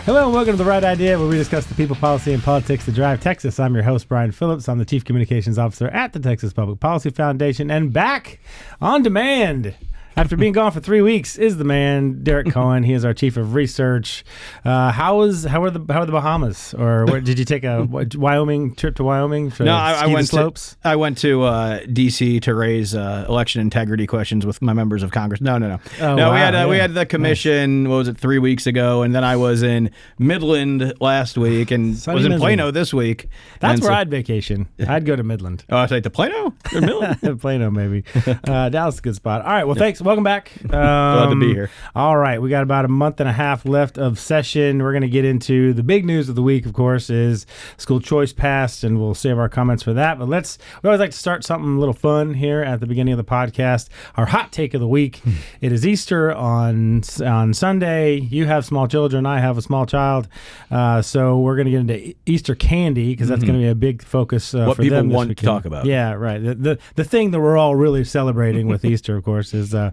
Hello and welcome to The Right Idea, where we discuss the people, policy, and politics that drive Texas. I'm your host, Brian Phillips. I'm the Chief Communications Officer at the Texas Public Policy Foundation, and back on demand after being gone for 3 weeks is the man, Derek Cohen. He is our Chief of Research. How are the Bahamas? Or where, did you take a trip to Wyoming? No, I went slopes. I went to D.C. to raise election integrity questions with my members of Congress. No. Oh, no, wow, we had the commission. Nice. What was it? 3 weeks ago, and then I was in Midland last week, and was in Midland. Plano this week. That's where I'd vacation. I'd go to Midland. Oh, I say to Plano or Midland? Plano, maybe. Dallas is a good spot. All right. Well, thanks. Welcome back. Glad to be here. All right. We got about a month and a half left of session. We're going to get into the big news of the week, of course, is school choice passed, and we'll save our comments for that. But we always like to start something a little fun here at the beginning of the podcast. Our hot take of the week. It is Easter on Sunday. You have small children. I have a small child. So we're going to get into Easter candy because that's going to be a big focus what for people them this want weekend. to talk about. Yeah, right. The thing that we're all really celebrating with Easter, of course, is the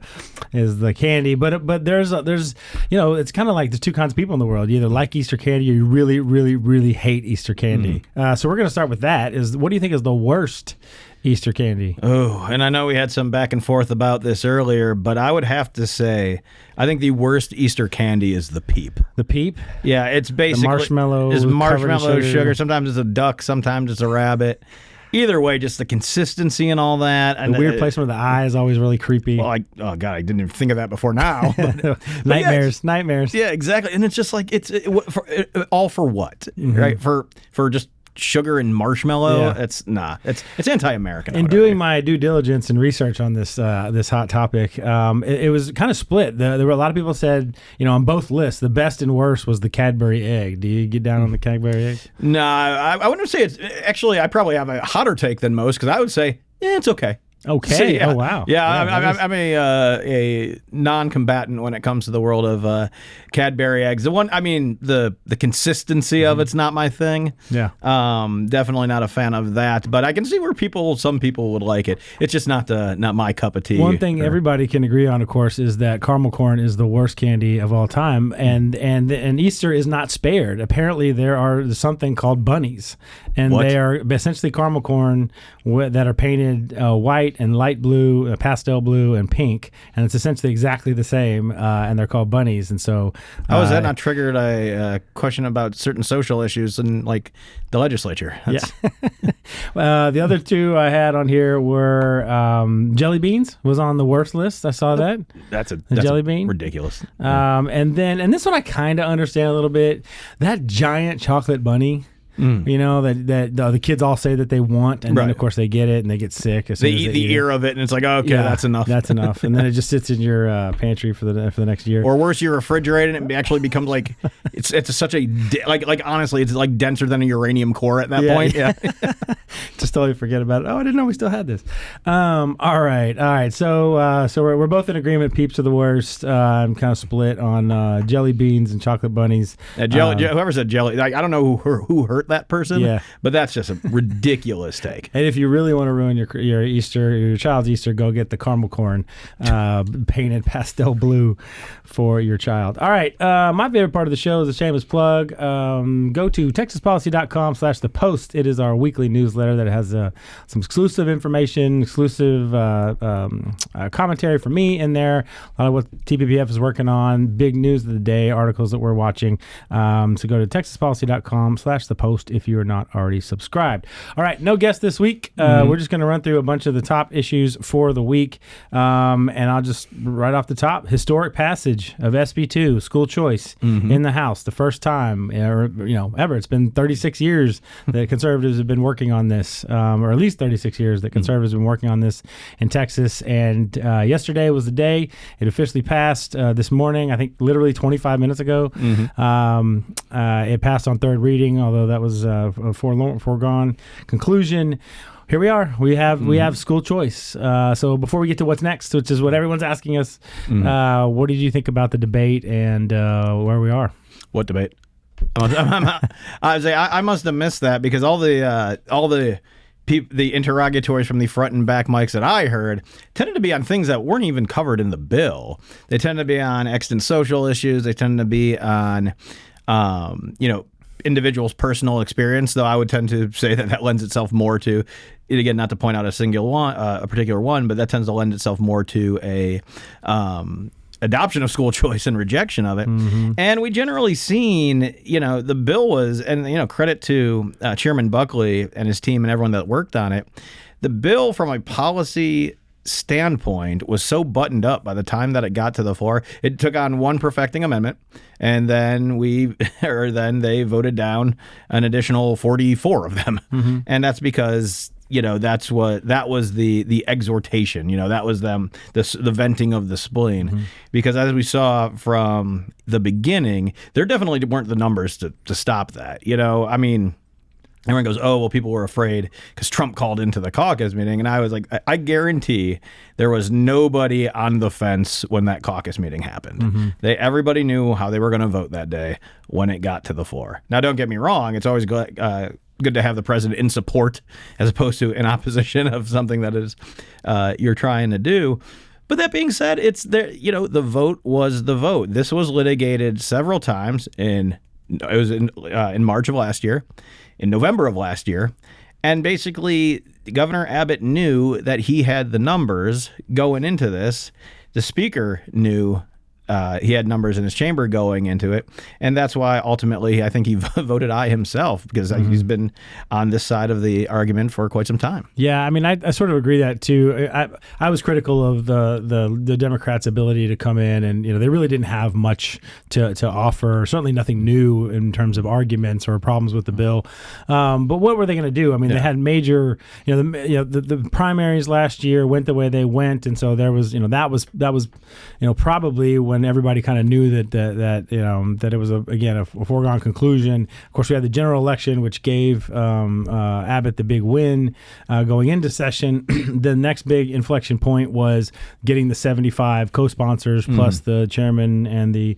candy. But there's it's kind of like there's two kinds of people in the world. You either like Easter candy or you really, really, really hate Easter candy. So we're going to start with that. What do you think is the worst Easter candy? Oh, and I know we had some back and forth about this earlier, but I would have to say I think the worst Easter candy is the Peep. The Peep? Yeah, it's basically marshmallow sugar. Sometimes it's a duck, sometimes it's a rabbit. Either way, just the consistency and all that. And the weird placement of the eye is always really creepy. Well, oh God, I didn't even think of that before now. Nightmares. Yeah, exactly. And it's just like all for what, right? For just sugar and marshmallow. Yeah. It's anti-American. In doing my due diligence and research on this hot topic, it was kind of split. There were a lot of people said, on both lists, the best and worst was the Cadbury egg. Do you get down on the Cadbury egg? No, I wouldn't say it's actually. I probably have a hotter take than most because I would say it's okay. Okay. So, yeah. Oh wow. Yeah, I'm a non-combatant when it comes to the world of Cadbury eggs. The consistency of it's not my thing. Yeah. Definitely not a fan of that. But I can see where some people would like it. It's just not my cup of tea. One thing everybody can agree on, of course, is that caramel corn is the worst candy of all time, and Easter is not spared. Apparently, there's something called bunnies, and they are essentially caramel corn that are painted white and light blue, pastel blue, and pink, and it's essentially exactly the same, and they're called bunnies. And so, how has that not triggered a question about certain social issues in like the legislature? Yeah. The other two I had on here were jelly beans was on the worst list. I saw that. That's jelly bean, ridiculous. And this one I kind of understand a little bit. That giant chocolate bunny. That the kids all say that they want, and then of course they get it and they get sick. They eat the ear of it, and it's like, okay, that's enough. That's enough, and then it just sits in your pantry for the next year. Or worse, you refrigerate it, and it actually becomes like it's such a like honestly, it's like denser than a uranium core at that point. Yeah, just totally forget about it. Oh, I didn't know we still had this. All right. So we're both in agreement. Peeps are the worst. I'm kind of split on jelly beans and chocolate bunnies. Whoever said jelly, like, I don't know who hurt that person, but that's just a ridiculous take. And if you really want to ruin your Easter, your child's Easter, go get the caramel corn painted pastel blue for your child. All right, my favorite part of the show is a shameless plug. Go to texaspolicy.com/the post. It is our weekly newsletter that has some exclusive information, exclusive commentary from me in there, a lot of what TPPF is working on, big news of the day, articles that we're watching. So go to texaspolicy.com/the post if you are not already subscribed. All right, no guest this week. We're just going to run through a bunch of the top issues for the week. And I'll just, right off the top, historic passage of SB 2, school choice, in the House. The first time, ever. It's been 36 years that conservatives have been working on this, or at least 36 years that conservatives have been working on this in Texas. And yesterday was the day it officially passed. This morning, I think literally 25 minutes ago, it passed on third reading, although that was a foregone conclusion. Here we are. We have school choice. So before we get to what's next, which is what everyone's asking us, what did you think about the debate and where we are? What debate? I must have missed that because all the interrogatories from the front and back mics that I heard tended to be on things that weren't even covered in the bill. They tend to be on extant social issues. They tend to be on individual's personal experience, though I would tend to say that lends itself more to, again, not to point out a particular one, but that tends to lend itself more to a adoption of school choice and rejection of it. And we generally seen, the bill was, and, credit to Chairman Buckley and his team and everyone that worked on it, the bill from a policy standpoint was so buttoned up by the time that it got to the floor. It took on one perfecting amendment, and then they voted down an additional 44 of them. And that's because that was the exhortation, that was the venting of the spleen. Because as we saw from the beginning, there definitely weren't the numbers to stop that. Everyone goes, oh, well, people were afraid because Trump called into the caucus meeting. And I was like, I guarantee there was nobody on the fence when that caucus meeting happened. Everybody knew how they were going to vote that day when it got to the floor. Now, don't get me wrong. It's always good to have the president in support as opposed to in opposition of something that is you're trying to do. But that being said, it's there. The vote was the vote. This was litigated several times in March of last year, in November of last year. And basically, Governor Abbott knew that he had the numbers going into this. The speaker knew he had numbers in his chamber going into it. And that's why ultimately I think he voted aye himself, because he's been on this side of the argument for quite some time. Yeah, I mean, I sort of agree that too. I was critical of the Democrats' ability to come in, and they really didn't have much to offer. Certainly nothing new in terms of arguments or problems with the bill. But what were they going to do? I mean, they had major, the primaries last year went the way they went, and so there was, that was probably when everybody kind of knew that it was a foregone conclusion. Of course, we had the general election, which gave Abbott the big win going into session. The next big inflection point was getting the 75 co-sponsors plus the chairman and the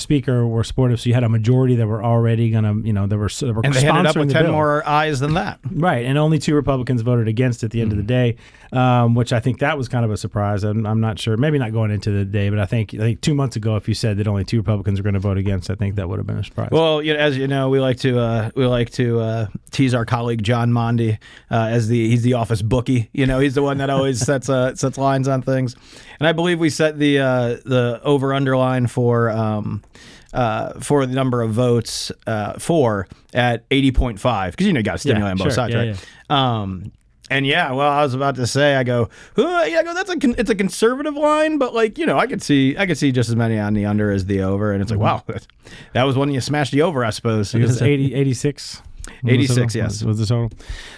speaker were supportive. So you had a majority that were already going to, they were and they ended up with 10 more ayes than that. Right, and only 2 Republicans voted against at the end of the day, which I think that was kind of a surprise. I'm not sure, maybe not going into the day, but I think 2 months ago, if you said that only 2 Republicans were going to vote against, I think that would have been a surprise. Well, as you know, we like to tease our colleague John Mondi he's the office bookie. He's the one that always sets lines on things, and I believe we set the over underline for the number of votes for at 80.5, because you got to stimulate on both sides, right? Yeah. And I was about to say, I go, it's a conservative line, but I could see just as many on the under as the over, and it's like, wow, that was when you smashed the over, I suppose. It was 86. 86, yes, was the total.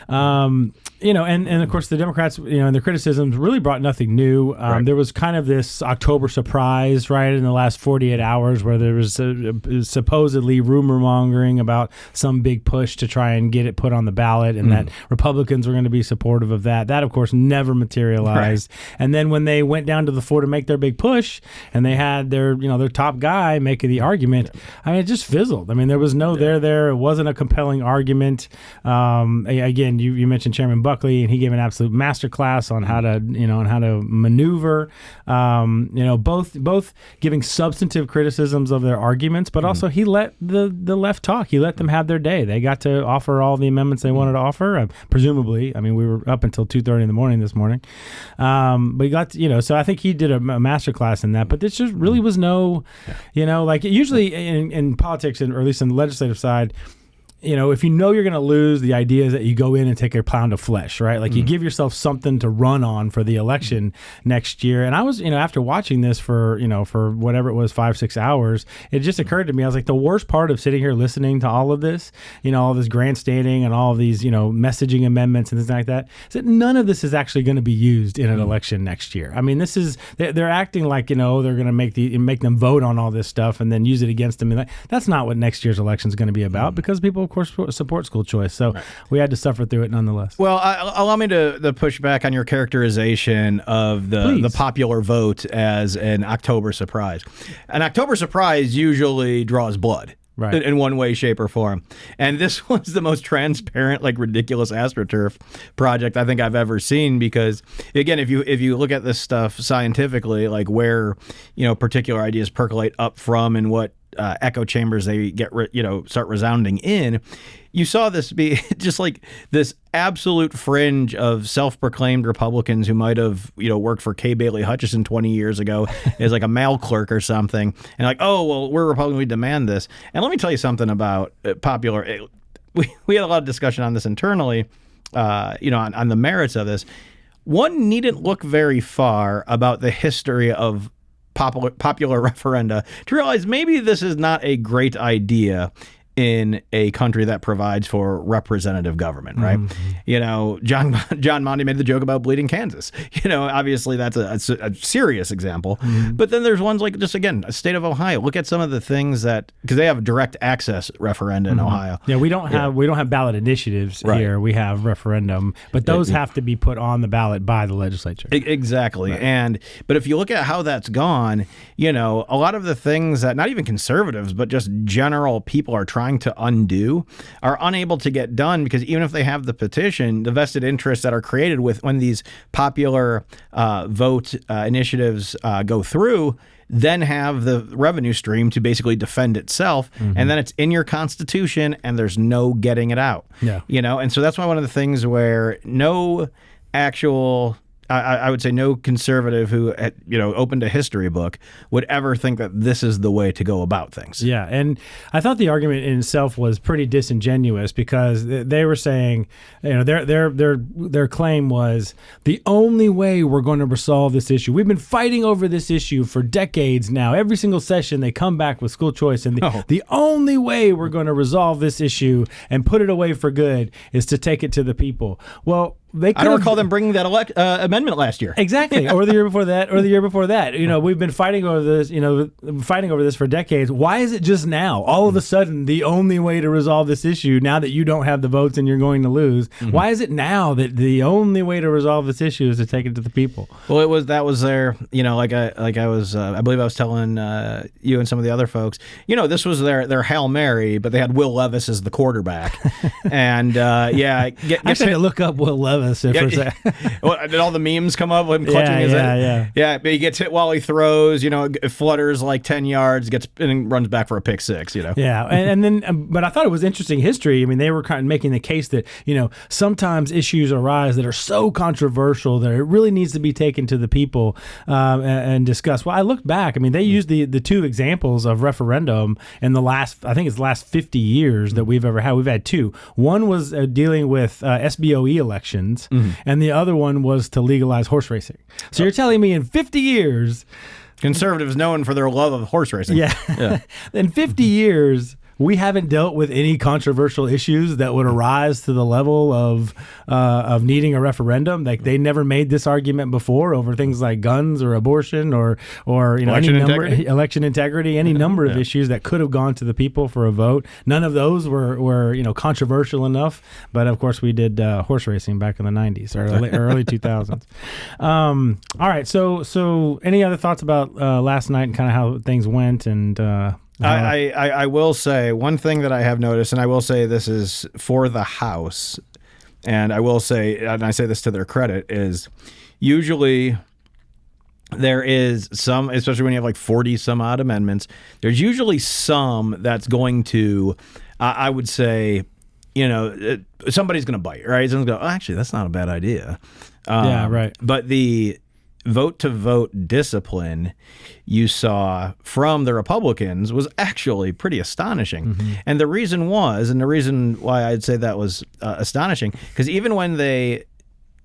And of course the Democrats, and their criticisms really brought nothing new. Right. There was kind of this October surprise, right, in the last 48 hours, where there was supposedly rumor mongering about some big push to try and get it put on the ballot, and that Republicans were going to be supportive of that. That, of course, never materialized. Right. And then when they went down to the floor to make their big push, and they had their top guy making the argument, I mean, it just fizzled. I mean, there was no there. It wasn't a compelling argument. Again, you mentioned Chairman Buckley, and he gave an absolute masterclass on how to maneuver. Both giving substantive criticisms of their arguments, but also he let the left talk. He let them have their day. They got to offer all the amendments they wanted to offer. Presumably, I mean, we were up until 2:30 in the morning this morning, but he got so I think he did a masterclass in that. But this just really was no, like usually in politics, or at least on the legislative side, if you're going to lose, the idea is that you go in and take a pound of flesh, right? Like you give yourself something to run on for the election next year. And I was, after watching this for whatever it was, 5-6 hours, it just occurred to me, I was like, the worst part of sitting here listening to all of this, all this grandstanding and all of these, messaging amendments and things like that, is that none of this is actually going to be used in an election next year. I mean, this is, they're acting like, they're going to make them vote on all this stuff and then use it against them. And that's not what next year's election is going to be about, because people, of course, support school choice. So we had to suffer through it nonetheless. Well, allow me to push back on your characterization of the popular vote as an October surprise. An October surprise usually draws blood. Right. In one way, shape, or form. And this was the most transparent, ridiculous AstroTurf project I think I've ever seen, because, again, if you look at this stuff scientifically, where, particular ideas percolate up from and what echo chambers they start resounding in. You saw this be just like this absolute fringe of self-proclaimed Republicans who might have, worked for Kay Bailey Hutchison 20 years ago as like a mail clerk or something. And like, oh, well, we're Republican, we demand this. And let me tell you something about popular. We had a lot of discussion on this internally, on the merits of this. One needn't look very far about the history of popular referenda to realize maybe this is not a great idea in a country that provides for representative government, right? John Monty made the joke about bleeding Kansas. Obviously that's a serious example. But then there's ones like, just again, a state of Ohio. Look at some of the things that, because they have direct access referenda in Ohio. Yeah, we don't have ballot initiatives here. We have referendum, but those have to be put on the ballot by the legislature. Exactly. Right. But if you look at how that's gone, a lot of the things that not even conservatives, but just general people are trying to undo are unable to get done, because even if they have the petition, the vested interests that are created when these popular vote initiatives go through then have the revenue stream to basically defend itself. And then it's in your Constitution and there's no getting it out. And so that's why one of the things where no actual I would say no conservative who opened a history book would ever think that this is the way to go about things. Yeah, and I thought the argument in itself was pretty disingenuous, because they were saying, their claim was the only way we're going to resolve this issue. We've been fighting over this issue for decades now. Every single session they come back with school choice, and the only way we're going to resolve this issue and put it away for good is to take it to the people. Well, I don't recall them bringing that amendment last year. Exactly, or the year before that, or the year before that. We've been fighting over this, for decades. Why is it just now, all of a sudden, the only way to resolve this issue, now that you don't have the votes and you're going to lose? Why is it now that the only way to resolve this issue is to take it to the people? Well, that was their, I believe I was telling you and some of the other folks, this was their Hail Mary, but they had Will Levis as the quarterback, and I had to look up Will Levis. Did all the memes come up with him clutching his head? Yeah, but he gets hit while he throws, it flutters like 10 yards, and runs back for a pick six, Yeah, and then, but I thought it was interesting history. I mean, they were kind of making the case that, sometimes issues arise that are so controversial that it really needs to be taken to the people and discussed. Well, I looked back. I mean, they used the two examples of referendum in the last 50 years that we've ever had. We've had two. One was dealing with SBOE elections. And the other one was to legalize horse racing. So you're telling me in 50 years... Conservatives known for their love of horse racing. Yeah. In 50 years... we haven't dealt with any controversial issues that would arise to the level of needing a referendum. Like, they never made this argument before over things like guns or abortion or election integrity, any number of issues that could have gone to the people for a vote. None of those were controversial enough. But of course, we did horse racing back in the 90s or early 2000s. All right. So any other thoughts about last night and kind of how things went and? I will say one thing that I have noticed, and I will say this is for the House, and I will say, and I say this to their credit, is usually there is some, especially when you have like 40 some odd amendments, there's usually some that's going to, I would say, somebody's going to bite, right? Someone's going to go, actually, that's not a bad idea. Yeah, right. But the vote-to-vote discipline you saw from the Republicans was actually pretty astonishing. And the reason why I'd say that was astonishing, because even when they,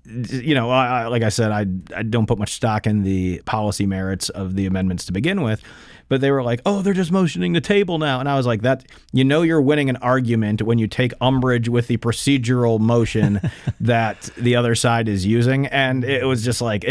like I said, I don't put much stock in the policy merits of the amendments to begin with, but they were like, oh, they're just motioning the table now. And I was like, that, you're winning an argument when you take umbrage with the procedural motion that the other side is using. And it was just like,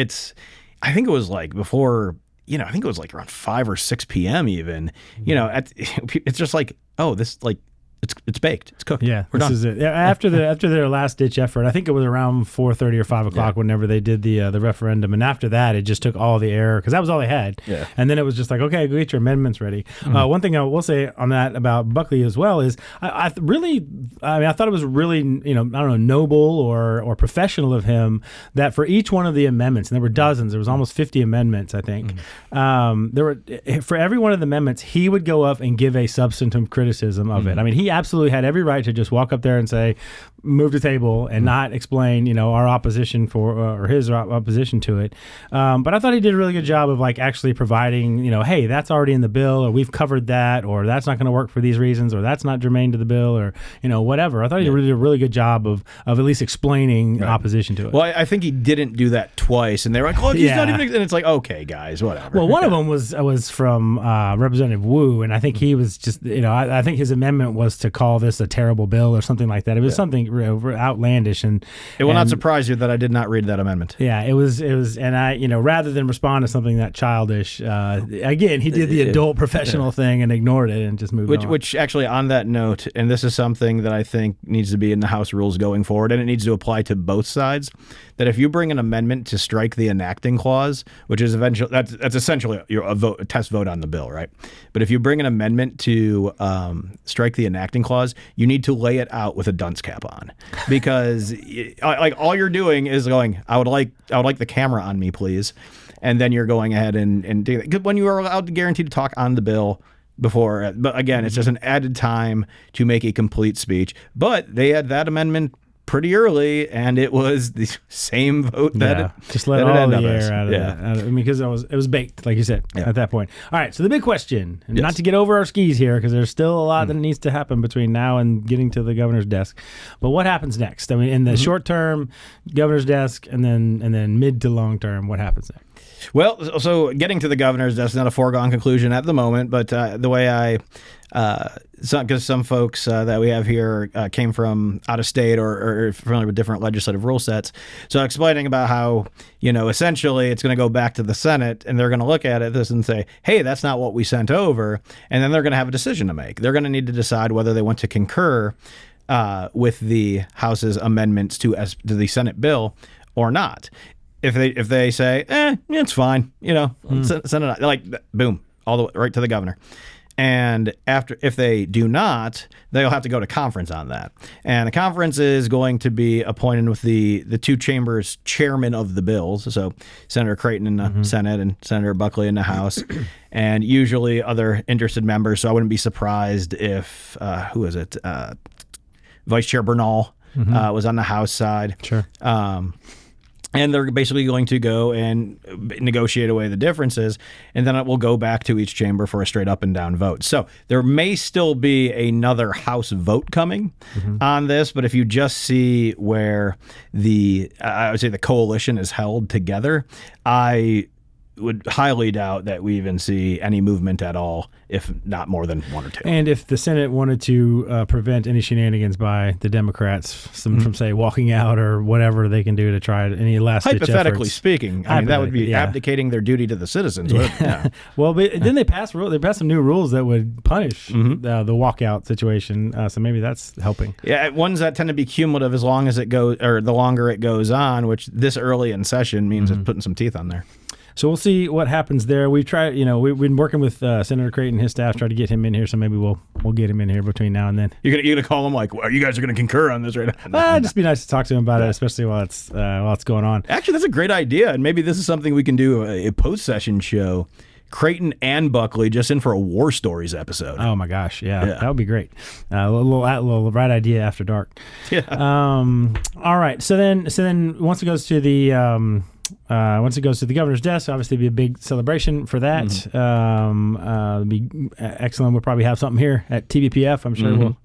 I think it was like before, I think it was like around 5 or 6 p.m. even, it's just like, oh, this, like, it's baked. It's cooked. Yeah, We're this done. is it. Yeah, after their last ditch effort, I think it was around 4:30 or 5 o'clock whenever they did the referendum, and after that, it just took all the air because that was all they had. Yeah. And then it was just like, okay, go get your amendments ready. One thing I will say on that about Buckley as well is I thought it was really noble or professional of him that for each one of the amendments, and there were dozens, there was almost 50 amendments, I think. For every one of the amendments, he would go up and give a substantive criticism of it. I mean, he absolutely had every right to just walk up there and say, move the table and not explain, our opposition or his opposition to it. But I thought he did a really good job of like actually providing, hey, that's already in the bill, or we've covered that, or that's not going to work for these reasons, or that's not germane to the bill, or whatever. I thought he did a really good job of at least explaining opposition to it. Well, I think he didn't do that twice, and they were like, "Oh, he's not even," and it's like, "Okay, guys, whatever." Well, one of them was from Representative Wu, and I think he was just, I think his amendment was to call this a terrible bill or something like that. It was something outlandish, and it will not surprise you that I did not read that amendment. Yeah, it was, and I, rather than respond to something that childish, again, he did the adult professional thing and ignored it and just moved on. Which actually, on that note, and this is something that I think needs to be in the House rules going forward, and it needs to apply to both sides, that if you bring an amendment to strike the enacting clause, which is eventually, that's essentially a test vote on the bill, right? But if you bring an amendment to strike the enacting clause, you need to lay it out with a dunce cap on, because like all you're doing is going, I would like the camera on me, please. And then you're going ahead and do that. When you are allowed to guarantee to talk on the bill before, but again, it's just an added time to make a complete speech. But they had that amendment pretty early, and it was the same vote that just let all the air out of that. I mean, because it was baked, like you said, at that point. All right, so the big question, and not to get over our skis here, because there's still a lot that needs to happen between now and getting to the governor's desk. But what happens next? I mean, in the short term, governor's desk, and then mid to long term, what happens next? Well, so getting to the governor's desk is not a foregone conclusion at the moment, but the way because some folks that we have here came from out of state or familiar with different legislative rule sets. So explaining about how, essentially it's going to go back to the Senate, and they're going to look at this and say, hey, that's not what we sent over. And then they're going to have a decision to make. They're going to need to decide whether they want to concur with the House's amendments to the Senate bill or not. If they say, it's fine, send it out, like, boom, all the way right to the governor. And if they do not, they'll have to go to conference on that. And the conference is going to be appointed with the two chambers chairman of the bills. So Senator Creighton in the Senate and Senator Buckley in the House, and usually other interested members. So I wouldn't be surprised if, Vice Chair Bernal was on the House side. Sure. And they're basically going to go and negotiate away the differences, and then it will go back to each chamber for a straight up and down vote. So there may still be another House vote coming on this, but if you just see where I would say the coalition is held together, I would highly doubt that we even see any movement at all, if not more than one or two. And if the Senate wanted to prevent any shenanigans by the Democrats from, say, walking out or whatever they can do to try any last-ditch efforts. Hypothetically speaking, I mean, that would be abdicating their duty to the citizens. Yeah. Well, but then they passed some new rules that would punish the walkout situation, so maybe that's helping. Yeah, ones that tend to be cumulative as long as it goes, or the longer it goes on, which this early in session means it's putting some teeth on there. So we'll see what happens there. We've tried, we've been working with Senator Creighton and his staff, try to get him in here. So maybe we'll get him in here between now and then. You're gonna call him like, well, you guys are gonna concur on this right now? It'd just be nice to talk to him about it, especially while it's going on. Actually, that's a great idea, and maybe this is something we can do a post-session show. Creighton and Buckley just in for a War Stories episode. Oh my gosh, yeah. That would be great. A little right idea after dark. Yeah. All right. So then once it goes to the governor's desk, obviously be a big celebration for that. Be excellent. We'll probably have something here at TBPF. I'm sure we'll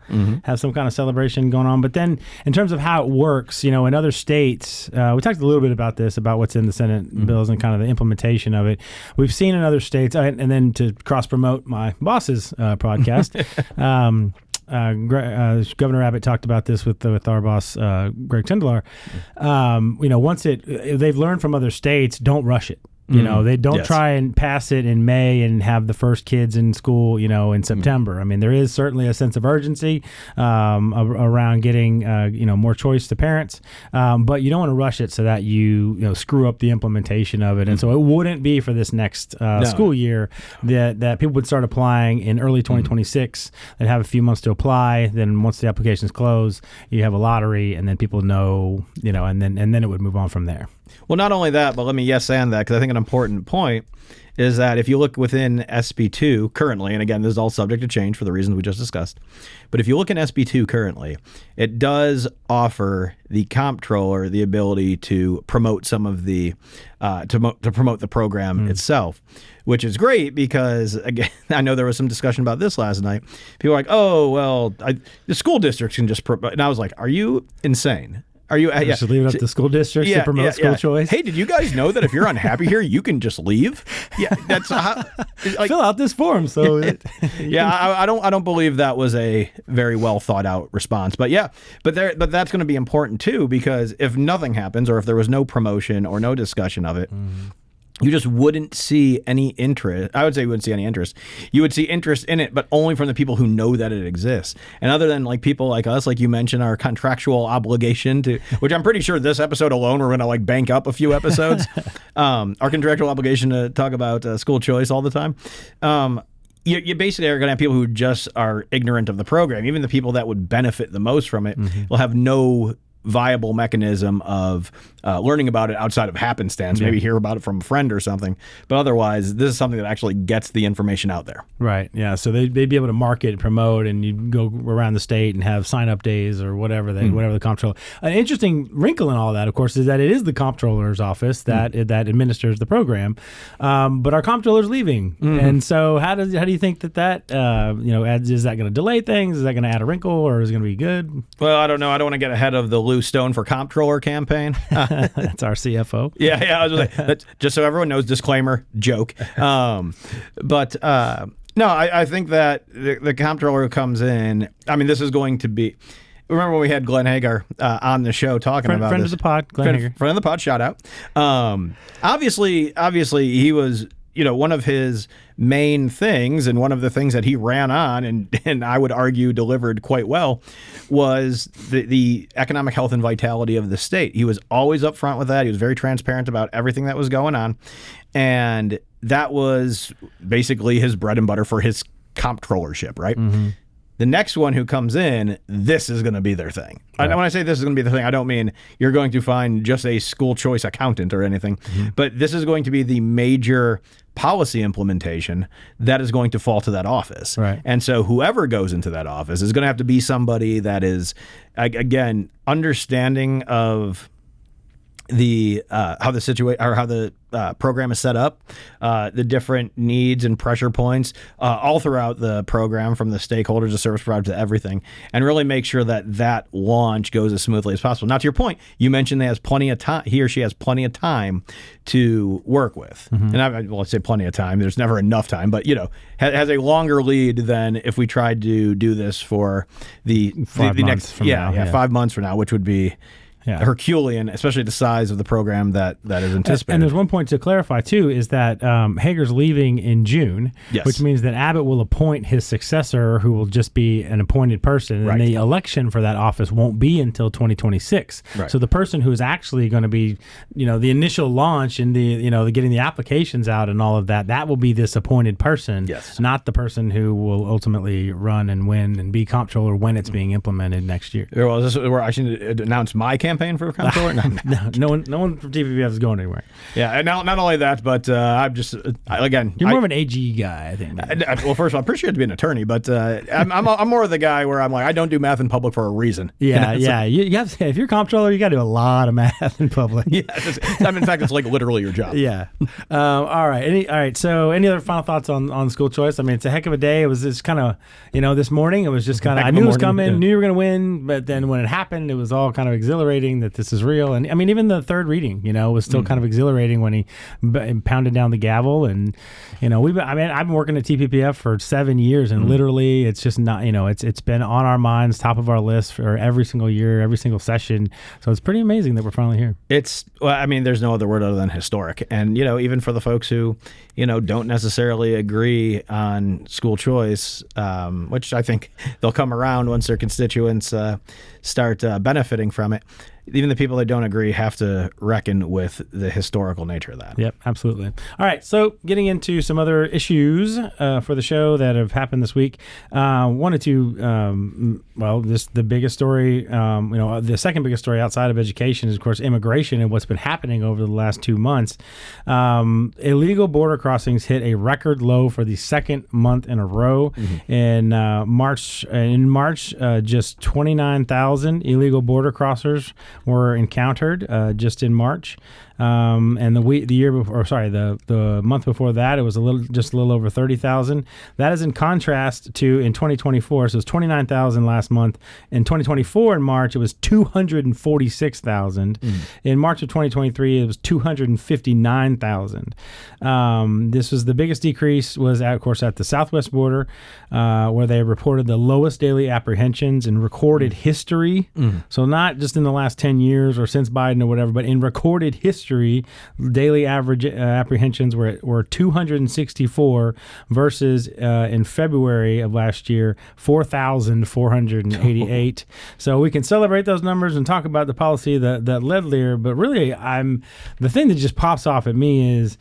have some kind of celebration going on. But then in terms of how it works, in other states, we talked a little bit about this, about what's in the Senate bills and kind of the implementation of it. We've seen in other states, and then to cross-promote my boss's podcast, Governor Abbott talked about this with our boss, Greg Tindlar. Once they've learned from other states, don't rush it. You know, they don't Yes. try and pass it in May and have the first kids in school, you know, in September. I mean, there is certainly a sense of urgency around getting, you know, more choice to parents, but you don't want to rush it so that you know, screw up the implementation of it. And so it wouldn't be for this next school year that people would start applying in early 2026. They'd have a few months to apply. Then once the applications close, you have a lottery, and then people know, you know, and then it would move on from there. Well, not only that, but let me yes and that, because I think an important point is that if you look within SB2 currently, and again, this is all subject to change for the reasons we just discussed, but if you look in SB2 currently, it does offer the comptroller the ability to promote some of the, to promote the program itself, which is great because, again, I know there was some discussion about this last night. People were like, oh, well, the school districts can just promote. And I was like, are you insane? Are you Just leave it up to school districts to promote school choice? Hey, did you guys know that if you're unhappy here, you can just leave? Yeah, that's how, like, fill out this form. So I don't believe that was a very well thought out response. But yeah, but that's going to be important too, because if nothing happens, or if there was no promotion or no discussion of it, you just wouldn't see any interest. I would say you wouldn't see any interest. You would see interest in it, but only from the people who know that it exists. And other than like people like us, like you mentioned, our contractual obligation to, which I'm pretty sure this episode alone, we're going to like bank up a few episodes. Our contractual obligation to talk about school choice all the time. You basically are going to have people who just are ignorant of the program. Even the people that would benefit the most from it will have no viable mechanism of learning about it outside of happenstance. Maybe hear about it from a friend or something. But otherwise, this is something that actually gets the information out there. Right. Yeah. So they'd be able to market, promote, and you go around the state and have sign-up days or whatever whatever the comptroller. An interesting wrinkle in all that, of course, is that it is the comptroller's office that administers the program, but our comptroller's leaving, and so how do you think that you know, is that going to delay things? Is that going to add a wrinkle, or is it going to be good? Well, I don't know. I don't want to get ahead of the Lou Stone for comptroller campaign. That's our CFO. Yeah. I was like, just so everyone knows, disclaimer, joke. But no, I think that the comptroller comes in. I mean, this is going to be. Remember when we had Glenn Hagar on the show talking about friend this? of the pod, Glenn Hagar. Friend of the pod, shout out. Obviously, he was, you know, one of his main things, and one of the things that he ran on, and I would argue delivered quite well, was the economic health and vitality of the state. He was always upfront with that. He was very transparent about everything that was going on, and that was basically his bread and butter for his comptrollership, right? The next one who comes in, this is going to be their thing. Right. When I say this is going to be their thing, I don't mean you're going to find just a school choice accountant or anything, but this is going to be the major policy implementation that is going to fall to that office. Right. And so whoever goes into that office is going to have to be somebody that is, again, understanding of the how the program is set up, the different needs and pressure points all throughout the program, from the stakeholders, the service providers, to everything, and really make sure that launch goes as smoothly as possible. Now, to your point, you mentioned he has plenty of time. He or she has plenty of time to work with, and let's say plenty of time. There's never enough time, but you know, has a longer lead than if we tried to do this for the next 5 months from now, which would be. Yeah. Herculean, especially the size of the program that is anticipated. And there's one point to clarify, too, is that Hager's leaving in June, which means that Abbott will appoint his successor, who will just be an appointed person, and the election for that office won't be until 2026. Right. So the person who is actually going to be, you know, the initial launch and the getting the applications out and all of that, that will be this appointed person, not the person who will ultimately run and win and be comptroller when it's being implemented next year. Well, is this where I should announce my campaign for comptroller? No one from TPPF is going anywhere. Yeah, and not only that, but I'm just again. You're more of an AG guy, I think. Well, first of all, I'm pretty sure to be an attorney, but I'm more of the guy where I'm like, I don't do math in public for a reason. Yeah, you know? You have to, if you're comptroller, you got to do a lot of math in public. In fact, it's like literally your job. Yeah. All right. So, any other final thoughts on school choice? I mean, it's a heck of a day. It was just kind of, this morning. It was just kind of, I knew it was coming, knew you were going to win, but then when it happened, it was all kind of exhilarating. exciting that this is real. And I mean, even the third reading, was still kind of exhilarating when he pounded down the gavel. And, I've been working at TPPF for 7 years, and literally it's just not, it's been on our minds, top of our list for every single year, every single session. So it's pretty amazing that we're finally here. There's no other word other than historic. And, even for the folks who, don't necessarily agree on school choice, which I think they'll come around once their constituents start benefiting from it. Even the people that don't agree have to reckon with the historical nature of that. Yep, absolutely. All right, so getting into some other issues for the show that have happened this week. Wanted to, the biggest story, the second biggest story outside of education is, of course, immigration and what's been happening over the last 2 months. Illegal border crossings hit a record low for the second month in a row. In March, just 29,000 illegal border crossers were encountered just in March. And the month before that, it was a little over 30,000. That is in contrast to in 2024. So it was 29,000 last month. In 2024, in March, it was 246,000. In March of 2023, it was 259,000. This was the biggest decrease was, of course, at the southwest border, where they reported the lowest daily apprehensions in recorded history. So not just in the last 10 years or since Biden or whatever, but in recorded history. Daily average apprehensions were 264 versus in February of last year 4,488. So we can celebrate those numbers and talk about the policy that led there. But really, the thing that just pops off at me is,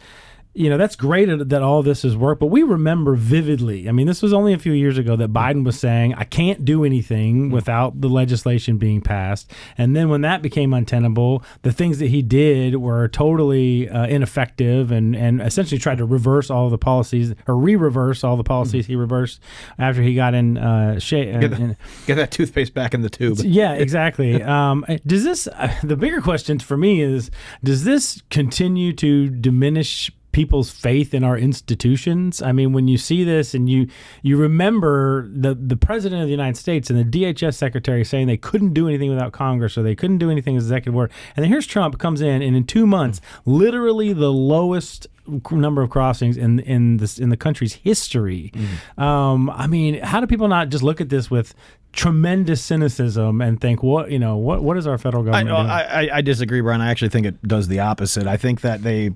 that's great that all this has worked, but we remember vividly. I mean, this was only a few years ago that Biden was saying, I can't do anything without the legislation being passed. And then when that became untenable, the things that he did were totally ineffective and essentially tried to reverse all the policies or re-reverse all the policies he reversed after he got in get that toothpaste back in the tube. Yeah, exactly. Does this, the bigger question for me is, does this continue to diminish people's faith in our institutions? I mean, when you see this and you remember the president of the United States and the DHS secretary saying they couldn't do anything without Congress or they couldn't do anything as executive order. And then here's Trump comes in 2 months, literally the lowest number of crossings in the country's history. I mean, how do people not just look at this with tremendous cynicism and think, what is our federal government doing? I disagree, Brian. I actually think it does the opposite. I think that the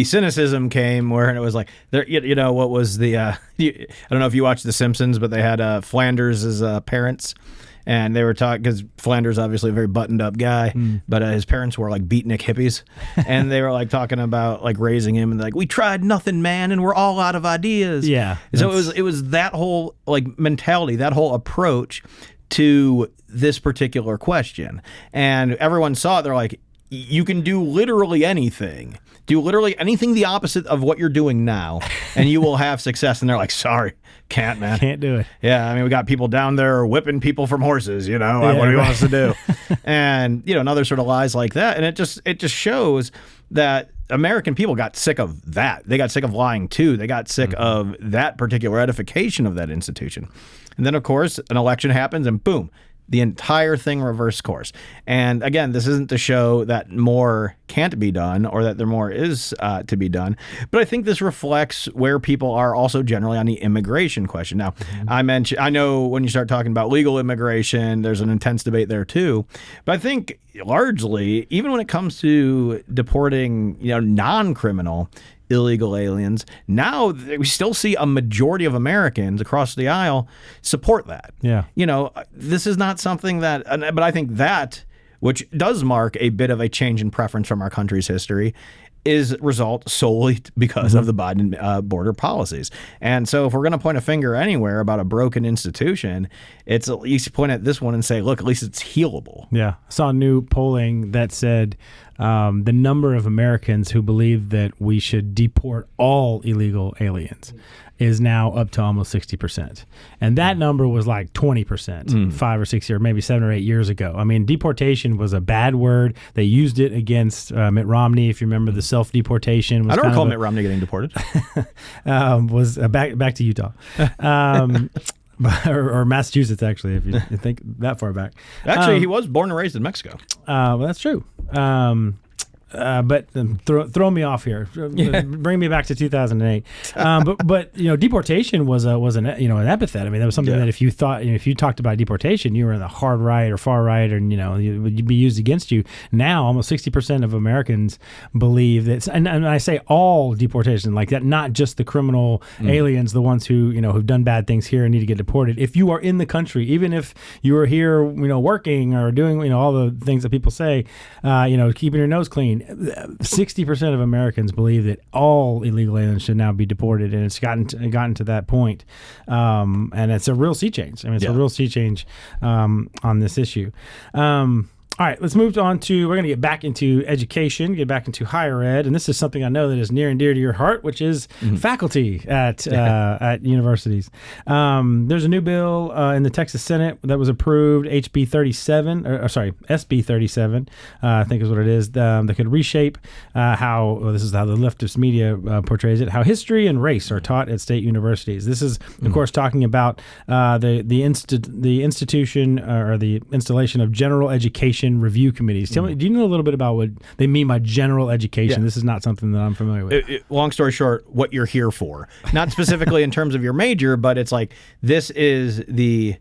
cynicism came where it was like, what was the, I don't know if you watched The Simpsons, but they had Flanders as parents. And they were talking, because Flanders obviously a very buttoned up guy, but his parents were like beatnik hippies. And they were like talking about like raising him and like, we tried nothing, man, and we're all out of ideas. Yeah. So it was that whole like mentality, that whole approach to this particular question. And everyone saw it. They're like, you can do literally anything. Do literally anything the opposite of what you're doing now, and you will have success. And they're like, sorry, can't, man. Can't do it. Yeah, I mean, we got people down there whipping people from horses, what do you want us to do? And, and other sort of lies like that. And it just shows that American people got sick of that. They got sick of lying, too. They got sick of that particular edification of that institution. And then, of course, an election happens, and boom, the entire thing reversed course. And again, this isn't to show that more can't be done or that there more is to be done. But I think this reflects where people are also generally on the immigration question. Now, I know when you start talking about legal immigration, there's an intense debate there too. But I think largely, even when it comes to deporting, non-criminal illegal aliens, now we still see a majority of Americans across the aisle support that. Yeah. This is not something that, but I think that, which does mark a bit of a change in preference from our country's history, is result solely because of the Biden border policies. And so if we're going to point a finger anywhere about a broken institution, it's at least point at this one and say, look, at least it's healable. Yeah. I saw new polling that said the number of Americans who believe that we should deport all illegal aliens is now up to almost 60%. And that number was like 20% 5 or 6 years, maybe 7 or 8 years ago. I mean, deportation was a bad word. They used it against Mitt Romney, if you remember the self-deportation. I don't recall Mitt Romney getting deported. Was back to Utah. or Massachusetts, actually, if you think that far back. Actually, he was born and raised in Mexico. Well, that's true. But throw me off here. Bring me back to 2008. But deportation was an epithet. I mean, that was something that if you thought, if you talked about deportation, you were in the hard right or far right, or you'd be used against you. Now, almost 60% of Americans believe that, and I say all deportation like that, not just the criminal aliens, the ones who who've done bad things here and need to get deported. If you are in the country, even if you are here, working or doing all the things that people say, keeping your nose clean. 60% of Americans believe that all illegal aliens should now be deported, and it's gotten to that point. And it's a real sea change. I mean, it's a real sea change on this issue. All right, let's move on to, we're going to get back into education, get back into higher ed, and this is something I know that is near and dear to your heart, which is faculty at universities. There's a new bill in the Texas Senate that was approved, SB 37, I think is what it is, that could reshape this is how the leftist media portrays it, how history and race are taught at state universities. This is, of course, talking about the institution or the installation of general education review committees. Tell me, do you know a little bit about what they mean by general education? This is not something that I'm familiar with. Long story short, what you're here for. Not specifically in terms of your major, but it's like this is the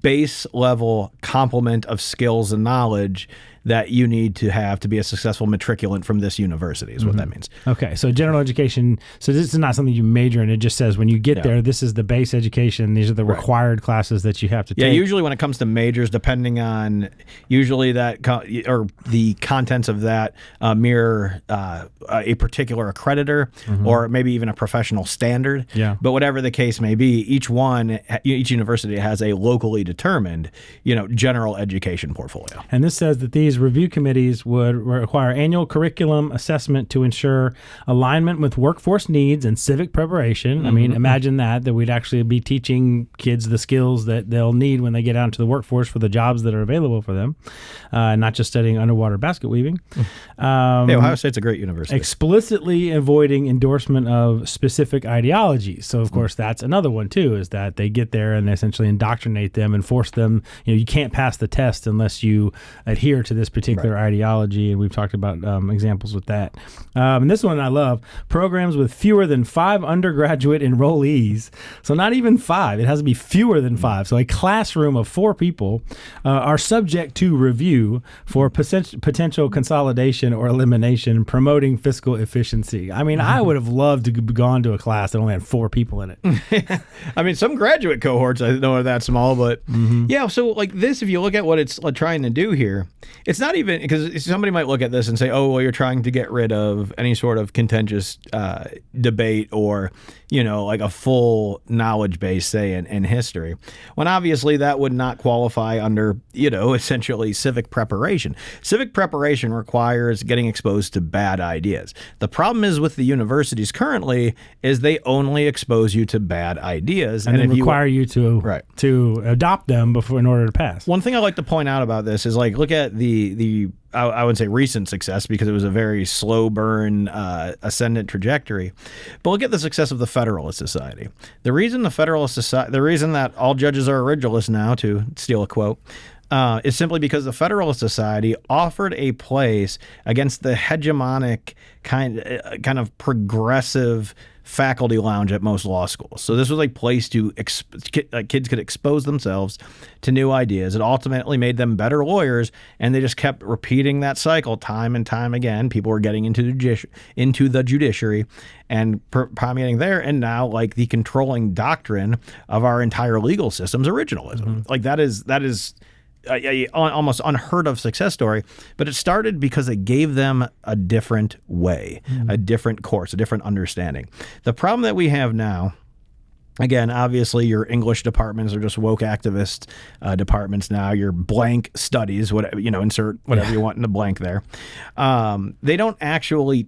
base level complement of skills and knowledge that you need to have to be a successful matriculant from this university is what that means. Okay, so general education, so this is not something you major in. It just says when you get there, this is the base education. These are the required classes that you have to take. Yeah, usually when it comes to majors, depending on usually that or the contents of that mirror a particular accreditor or maybe even a professional standard. Yeah. But whatever the case may be, each university has a locally determined, general education portfolio. And this says that these review committees would require annual curriculum assessment to ensure alignment with workforce needs and civic preparation. I mean, imagine that we'd actually be teaching kids the skills that they'll need when they get out into the workforce for the jobs that are available for them, not just studying underwater basket weaving. Ohio State's a great university. Explicitly avoiding endorsement of specific ideologies. So, of course, that's another one, too, is that they get there and essentially indoctrinate them and force them. You can't pass the test unless you adhere to this particular ideology, and we've talked about examples with that. And this one I love, programs with fewer than 5 undergraduate enrollees. So not even 5, it has to be fewer than 5. So a classroom of 4 people are subject to review for potential consolidation or elimination, promoting fiscal efficiency. I mean, I would have loved to have gone to a class that only had 4 people in it. I mean, some graduate cohorts I know are that small, but so like this, if you look at what it's trying to do here, it's not even, because somebody might look at this and say, oh, well, you're trying to get rid of any sort of contentious debate or, like a full knowledge base, say, in history, when obviously that would not qualify under, essentially civic preparation. Civic preparation requires getting exposed to bad ideas. The problem is with the universities currently is they only expose you to bad ideas. And then require you to adopt them in order to pass. One thing I like to point out about this is look at I would say recent success, because it was a very slow burn ascendant trajectory. But look at the success of the Federalist Society. The reason that all judges are originalists now, to steal a quote, is simply because the Federalist Society offered a place against the hegemonic kind of progressive faculty lounge at most law schools. So this was a place to kids could expose themselves to new ideas. It ultimately made them better lawyers, and they just kept repeating that cycle time and time again. People were getting into the judiciary and permeating there, and now the controlling doctrine of our entire legal system's originalism. That is almost unheard of success story, but it started because it gave them a different way, a different course, a different understanding. The problem that we have now, again, obviously your English departments are just woke activist departments now. Your blank studies, insert whatever you want in the blank there. They don't actually,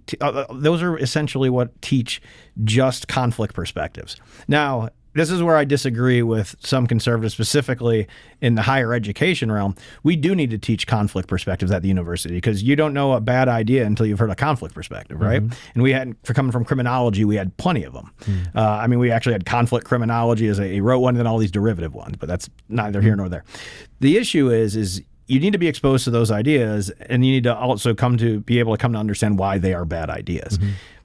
those are essentially what teach just conflict perspectives. Now, this is where I disagree with some conservatives, specifically in the higher education realm. We do need to teach conflict perspectives at the university, because you don't know a bad idea until you've heard a conflict perspective, right? And we had, for coming from criminology, we had plenty of them. I mean, we actually had conflict criminology as a rote one, and then all these derivative ones, but that's neither here nor there. The issue is you need to be exposed to those ideas, and you need to also be able to come to understand why they are bad ideas.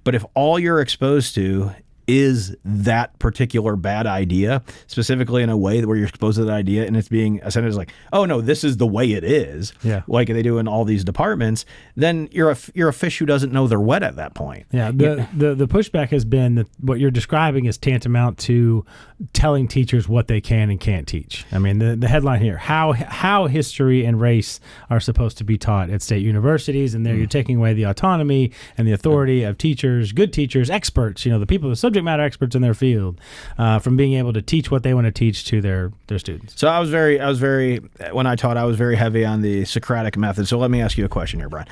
But if all you're exposed to is that particular bad idea, specifically in a way where you're exposed to that idea and it's being ascended as like, oh no, this is the way it is, like they do in all these departments, then you're a fish who doesn't know they're wet at that point. Yeah, the pushback has been that what you're describing is tantamount to telling teachers what they can and can't teach. I mean, the headline here, how history and race are supposed to be taught at state universities, and there you're taking away the autonomy and the authority of teachers, good teachers, experts, the people, the subject matter experts in their field, from being able to teach what they want to teach to their students. So I was very when I taught, I was very heavy on the Socratic method. So let me ask you a question here, Brian.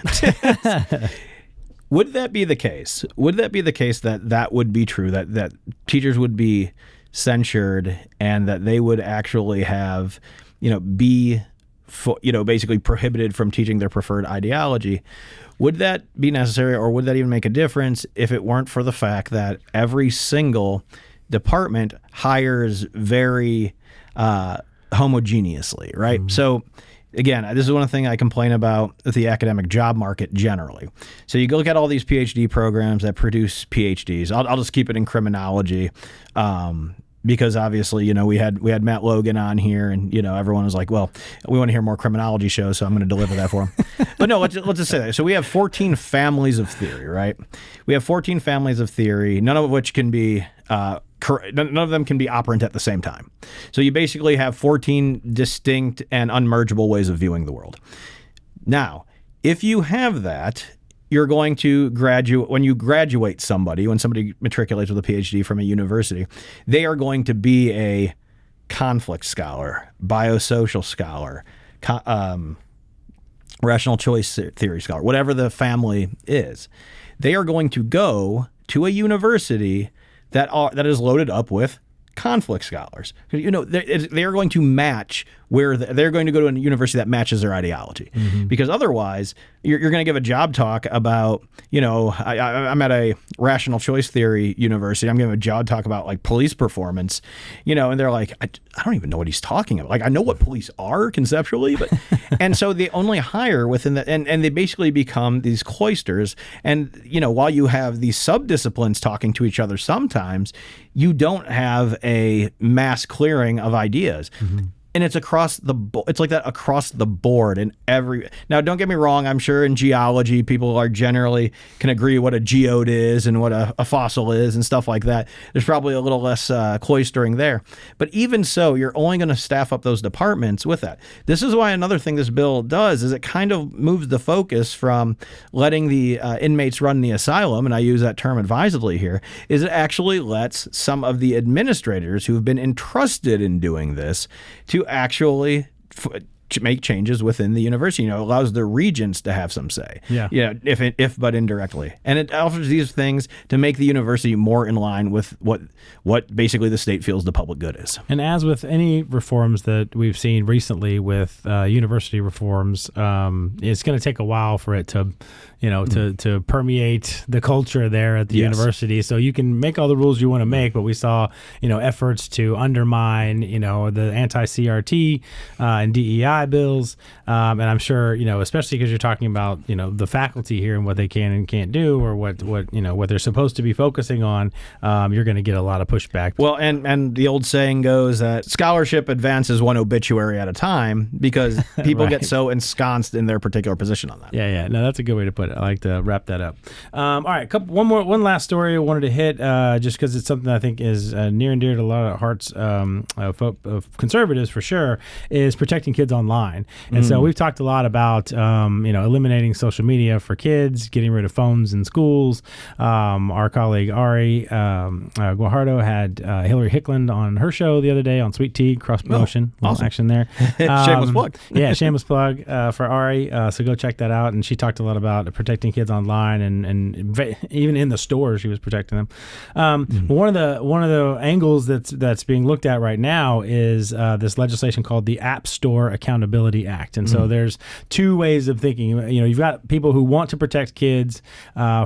Would that be the case? Would that be the case that would be true, that teachers would be censured and that they would actually have, basically prohibited from teaching their preferred ideology? Would that be necessary, or would that even make a difference if it weren't for the fact that every single department hires very homogeneously, right? So again, this is one thing I complain about with the academic job market generally. So you go look at all these PhD programs that produce PhDs. I'll just keep it in criminology, because obviously, we had Matt Logan on here, and everyone was like, well, we want to hear more criminology shows, so I'm going to deliver that for him. But no, let's just say that. So we have 14 families of theory, right? We have 14 families of theory, none of which can be none of them can be operant at the same time. So you basically have 14 distinct and unmergeable ways of viewing the world. Now, if you have that, you're going to when somebody matriculates with a PhD from a university, they are going to be a conflict scholar, biosocial scholar, rational choice theory scholar, whatever the family is. They are going to go to a university that is loaded up with conflict scholars. They are going to match where they're going to go to a university that matches their ideology, because otherwise you're going to give a job talk about, I'm at a rational choice theory university. I'm giving a job talk about like police performance, and they're like, I don't even know what he's talking about. Like, I know what police are conceptually, but, and so they only hire within that, and they basically become these cloisters. And, while you have these sub-disciplines talking to each other, sometimes you don't have a mass clearing of ideas. And it's it's like that across the board in every. Now, don't get me wrong. I'm sure in geology, people are generally can agree what a geode is and what a fossil is and stuff like that. There's probably a little less cloistering there. But even so, you're only going to staff up those departments with that. This is why another thing this bill does is it kind of moves the focus from letting the inmates run the asylum, and I use that term advisedly here, is it actually lets some of the administrators who have been entrusted in doing this to actually make changes within the university. It allows the regents to have some say. If but indirectly, and it offers these things to make the university more in line with what basically the state feels the public good is. And as with any reforms that we've seen recently with university reforms, it's going to take a while for it to to permeate the culture there at the university. So you can make all the rules you want to make, but we saw, efforts to undermine, the anti-CRT and DEI bills. And I'm sure, especially because you're talking about, the faculty here and what they can and can't do, or what they're supposed to be focusing on, you're going to get a lot of pushback. Well, and the old saying goes that scholarship advances one obituary at a time, because people get so ensconced in their particular position on that. Yeah. No, that's a good way to put it. I like to wrap that up. All right, one last story I wanted to hit, just because it's something I think is near and dear to a lot of hearts of conservatives for sure, is protecting kids online. online. And so we've talked a lot about, eliminating social media for kids, getting rid of phones in schools. Our colleague Ari Guajardo had Hillary Hickland on her show the other day on Sweet Tea, cross promotion, awesome. action there. Shameless plug. Yeah, shameless plug for Ari. So go check that out. And she talked a lot about protecting kids online, and even in the stores, she was protecting them. One of the angles that's being looked at right now is this legislation called the App Store Accountability Act. And so there's two ways of thinking. You've got people who want to protect kids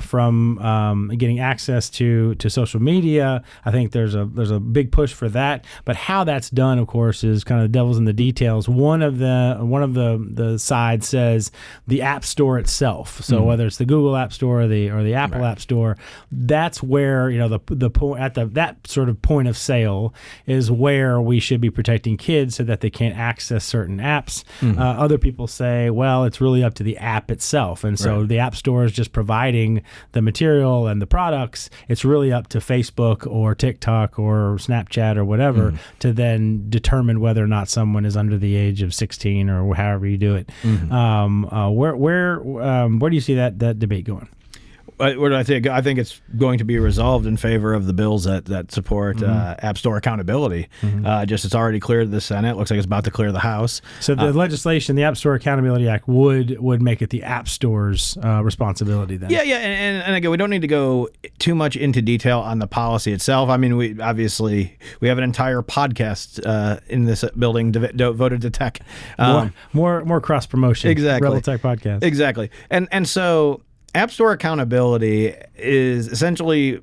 from getting access to social media. I think there's a big push for that. But how that's done, of course, is kind of the devil's in the details. One of the sides says the App Store itself. So whether it's the Google App Store or the Apple App Store, that's where the point at that sort of point of sale is where we should be protecting kids so that they can't access certain apps. Other people say, well, it's really up to the app itself. And so the App Store is just providing the material and the products. It's really up to Facebook or TikTok or Snapchat or whatever to then determine whether or not someone is under the age of 16 or however you do it. Where do you see that debate going? What do I think? I think it's going to be resolved in favor of the bills that support App Store accountability. It's already cleared the Senate. Looks like it's about to clear the House. So the legislation, the App Store Accountability Act, would make it the App Store's responsibility then. Yeah, and again, we don't need to go too much into detail on the policy itself. I mean, we have an entire podcast in this building devoted to tech. More cross promotion. Exactly. Rebel Tech Podcast. Exactly, and so. App Store accountability is essentially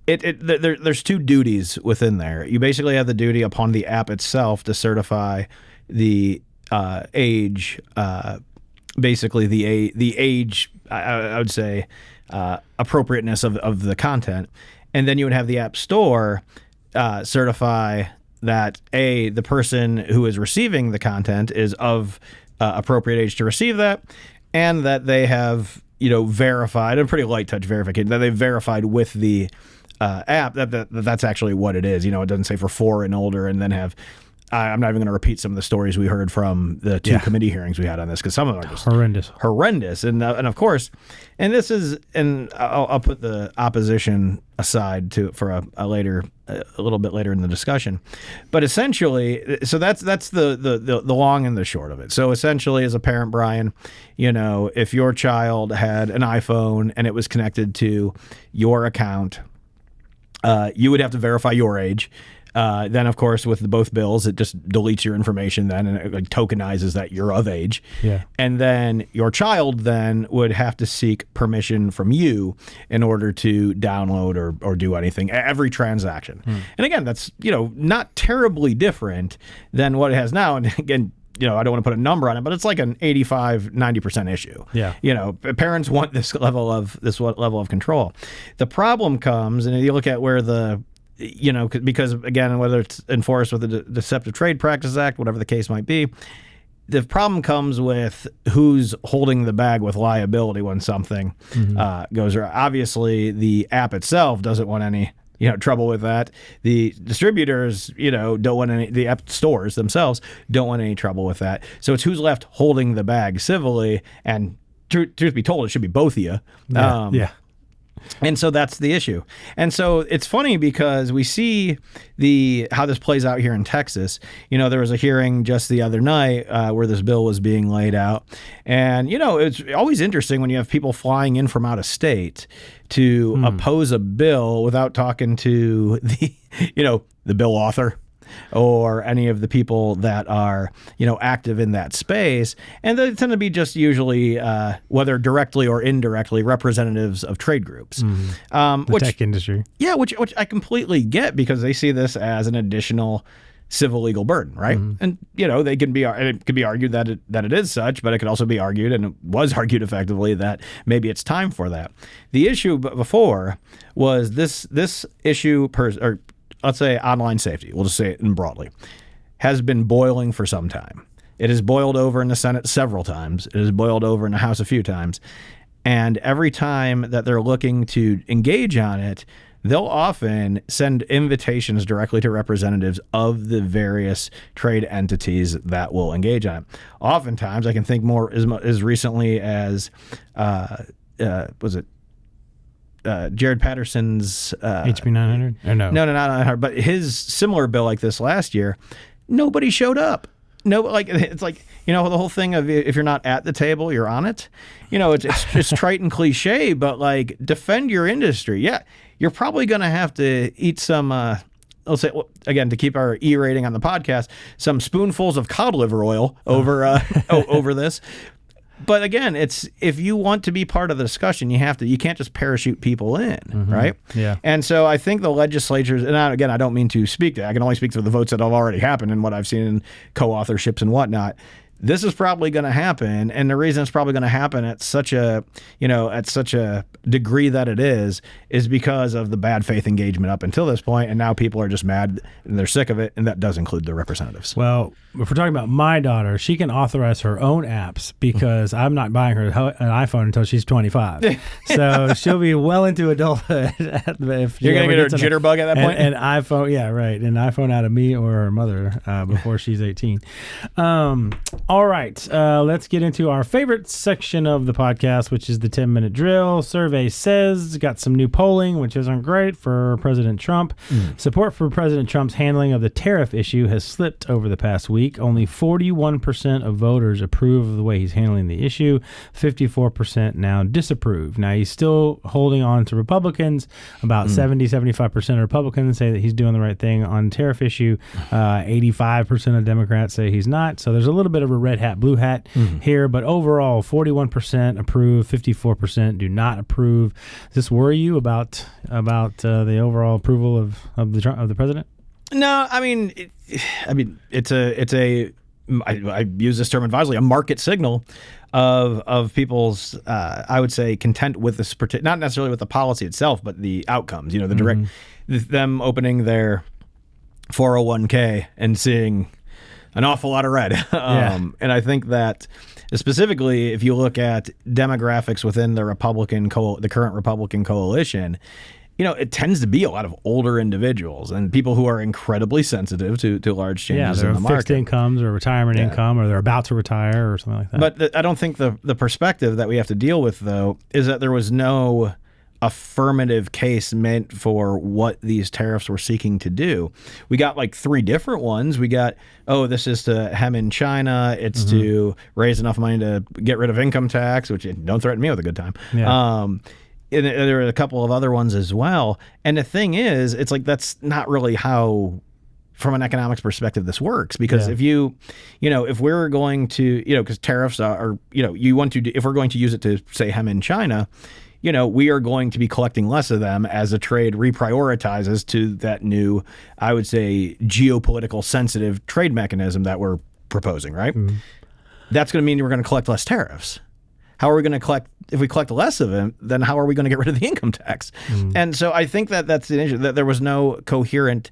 there's two duties within there. You basically have the duty upon the app itself to certify the age, basically the age, I would say, appropriateness of the content. And then you would have the App Store certify that the person who is receiving the content is of appropriate age to receive that, and that they have verified, a pretty light touch verification, that they've verified with the app that's actually what it is. It doesn't say for 4 and older, and then have. I'm not even going to repeat some of the stories we heard from the two committee hearings we had on this, because some of them are just horrendous. And of course, and this is, and I'll put the opposition aside for a little bit later in the discussion. But essentially, so that's the long and the short of it. So essentially, as a parent, Brian, if your child had an iPhone and it was connected to your account, you would have to verify your age. Then, of course, with both bills, it just deletes your information then, and it tokenizes that you're of age. Yeah. And then your child then would have to seek permission from you in order to download or do anything, every transaction. And again, that's, not terribly different than what it has now. And again, I don't want to put a number on it, but it's like an 85-90% issue. Yeah. Parents want this level of control. The problem comes, and you look at where because again, whether it's enforced with the Deceptive Trade Practices Act, whatever the case might be, the problem comes with who's holding the bag with liability when something goes wrong. Obviously, the app itself doesn't want any trouble with that. The distributors, don't want any. The app stores themselves don't want any trouble with that. So it's who's left holding the bag civilly. And truth be told, it should be both of you. Yeah. And so that's the issue. And so it's funny because we see how this plays out here in Texas. There was a hearing just the other night where this bill was being laid out. And, it's always interesting when you have people flying in from out of state to oppose a bill without talking to the bill author or any of the people that are, active in that space. And they tend to be just usually, whether directly or indirectly, representatives of trade groups. The tech industry. Yeah, which I completely get, because they see this as an additional civil legal burden, right? And, they can be, and it could be argued that it is such, but it could also be argued, and it was argued effectively, that maybe it's time for that. The issue before was this issue, or let's say online safety, we'll just say it broadly, has been boiling for some time. It has boiled over in the Senate several times. It has boiled over in the House a few times. And every time that they're looking to engage on it, they'll often send invitations directly to representatives of the various trade entities that will engage on it. Oftentimes, I can think more as recently as, was it Jared Patterson's HB 900? Or no? No, not 900, but his similar bill like this last year, nobody showed up. No, like it's like, the whole thing of if you're not at the table, you're on it. It's trite and cliche, but like defend your industry. Yeah, you're probably going to have to eat some, let's say, again, to keep our E rating on the podcast, some spoonfuls of cod liver oil over over this. But again, it's if you want to be part of the discussion, you can't just parachute people in, right? Yeah. And so I think the legislatures, and again, I don't mean to speak to, I can only speak to the votes that have already happened and what I've seen in co-authorships and whatnot. This is probably going to happen, and the reason it's probably going to happen at such a degree that it is because of the bad faith engagement up until this point, and now people are just mad and they're sick of it, and that does include the representatives. Well, if we're talking about my daughter, she can authorize her own apps because I'm not buying her an iPhone until she's 25. So she'll be well into adulthood. If You're going to get her a jitterbug at that point? An iPhone, yeah, right. An iPhone out of me or her mother before she's 18. All right, let's get into our favorite section of the podcast, which is the 10-minute drill. Survey says, got some new polling, which isn't great for President Trump. Support for President Trump's handling of the tariff issue has slipped over the past week. Only 41% of voters approve of the way he's handling the issue. 54% now disapprove. Now, he's still holding on to Republicans. About 70-75% of Republicans say that he's doing the right thing on the tariff issue. 85% of Democrats say he's not. So there's a little bit of a red hat, blue hat here. But overall, 41% approve, 54% do not approve. Does this worry you about the overall approval of the president? No, I mean, it's a I use this term advisedly, a market signal of people's, I would say, content with this, not necessarily with the policy itself, but the outcomes. The direct, them opening their 401k and seeing an awful lot of red. And I think that specifically, if you look at demographics within the current Republican coalition, it tends to be a lot of older individuals and people who are incredibly sensitive to large changes in the market. Fixed incomes or retirement income, or they're about to retire or something like that. But I don't think the perspective that we have to deal with, though, is that there was no affirmative case meant for what these tariffs were seeking to do. We got like 3 different ones. We got, this is to hem in China. It's to raise enough money to get rid of income tax, which don't threaten me with a good time. Yeah. And there are a couple of other ones as well. And the thing is, it's like that's not really how, from an economics perspective, this works. Because if if we're going to, because tariffs are, if we're going to use it to, say, hem in China, we are going to be collecting less of them as the trade reprioritizes to that new, I would say, geopolitical sensitive trade mechanism that we're proposing, right? That's going to mean we're going to collect less tariffs. How are we going to collect? If we collect less of it, then how are we going to get rid of the income tax? And so I think that's an issue, that there was no coherent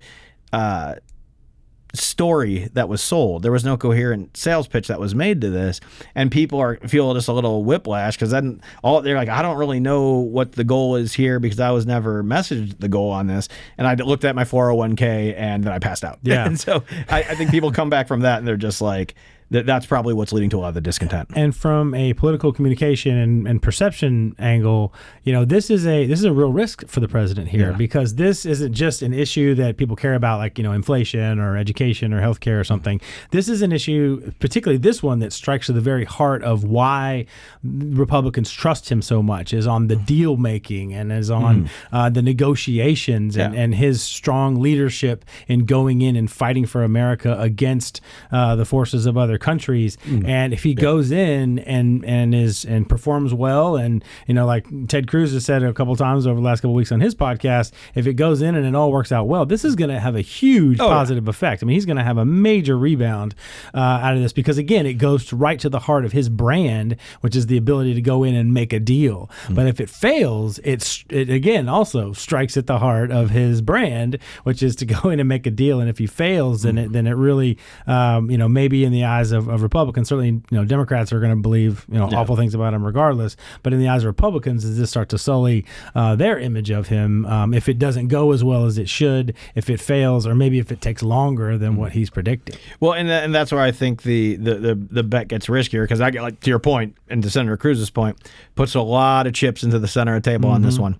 story that was sold. There was no coherent sales pitch that was made to this, and people feel just a little whiplash because then they're like, I don't really know what the goal is here because I was never messaged the goal on this, and I looked at my 401k and then I passed out. Yeah. And so I think people come back from that and they're just like, that's probably what's leading to a lot of the discontent. And from a political communication and perception angle, this is a real risk for the president here because this isn't just an issue that people care about, like, inflation or education or healthcare or something. This is an issue, particularly this one, that strikes to the very heart of why Republicans trust him so much, is on the deal making and is on the negotiations and his strong leadership in going in and fighting for America against the forces of other countries. And if he goes in and performs well, and like Ted Cruz has said a couple of times over the last couple of weeks on his podcast, if it goes in and it all works out well, this is going to have a huge positive effect. I mean, he's going to have a major rebound out of this because, again, it goes right to the heart of his brand, which is the ability to go in and make a deal. But if it fails, it again also strikes at the heart of his brand, which is to go in and make a deal. And if he fails, then it really maybe in the eyes eyes of Republicans, certainly, Democrats are going to believe, awful things about him regardless. But in the eyes of Republicans, does this start to sully their image of him if it doesn't go as well as it should, if it fails, or maybe if it takes longer than what he's predicting? Well, and that's where I think the bet gets riskier, because I get, like, to your point and to Senator Cruz's point, puts a lot of chips into the center of the table on this one.